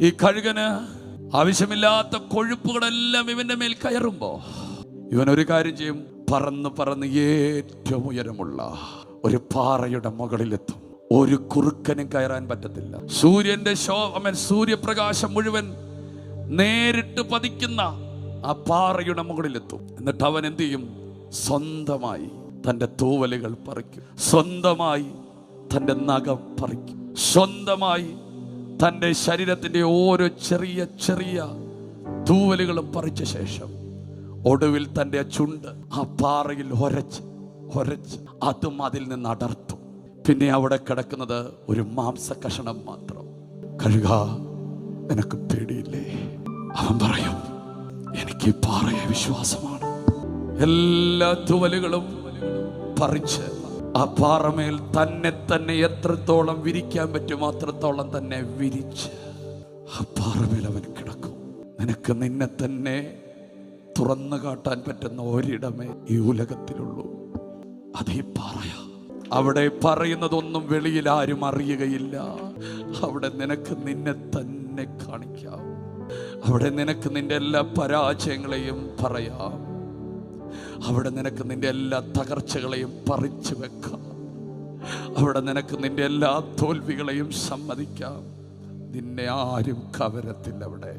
ഈ കഴുകന് ആവശ്യമില്ലാത്ത കൊഴുപ്പുകളെല്ലാം ഇവന്റെ മേൽ കയറുമ്പോ ഇവൻ ഒരു കാര്യം ചെയ്യും. പറന്ന് പറന്ന് ഏറ്റവും ഉയരമുള്ള ഒരു പാറയുടെ മുകളിലെത്തും. ഒരു കുറുക്കനും കയറാൻ പറ്റത്തില്ല. സൂര്യപ്രകാശം മുഴുവൻ നേരിട്ട് പതിക്കുന്ന ആ പാറയുടെ മുകളിലെത്തും. എന്നിട്ട് അവൻ എന്ത് ചെയ്യും? സ്വന്തമായി തൻ്റെ തൂവലുകൾ പറിക്കും, സ്വന്തമായി തൻ്റെ നഖം പറിക്കും, സ്വന്തമായി തൻ്റെ ശരീരത്തിൻ്റെ ഓരോ ചെറിയ ചെറിയ തൂവലുകളും പറിച്ച ശേഷം ഒടുവിൽ തൻ്റെ ചുണ്ട് ആ പാറയിൽ ഒരച്ച് അതും അതിൽ നിന്ന് അടർത്തും. പിന്നെ അവിടെ കിടക്കുന്നത് ഒരു മാംസ കഷണം മാത്രം. കഴുക, നിനക്ക് പേടിയില്ലേ? അവൻ പറയും, എനിക്ക് ഈ പാറയെ വിശ്വാസമാണ്. എല്ലാ തൂവലുകളും പറിച്ച് ആ പാറമേൽ തന്നെ എത്രത്തോളം വിരിക്കാൻ പറ്റുമോ അത്രത്തോളം തന്നെ വിരിച്ച് ആ പാറമേൽ അവൻ കിടക്കും. നിനക്ക് നിന്നെ തന്നെ തുറന്നു കാട്ടാൻ പറ്റുന്ന ഒരിടമേ ഈ ഉലകത്തിലുള്ളൂ, അതേ പാറയാ. അവിടെ പറയുന്നതൊന്നും വെളിയിൽ ആരും അറിയുകയില്ല. അവിടെ നിനക്ക് നിന്നെ തന്നെ കാണിക്കാം. അവിടെ നിനക്ക് നിന്റെ എല്ലാ പരാജയങ്ങളെയും പറയാം. അവിടെ നിനക്ക് നിന്റെ എല്ലാ തകർച്ചകളെയും പറിച്ചു വെക്കാം. അവിടെ നിനക്ക് നിന്റെ എല്ലാ തോൽവികളെയും സമ്മതിക്കാം. നിന്നെ ആരും കവരത്തില്ല അവിടെ.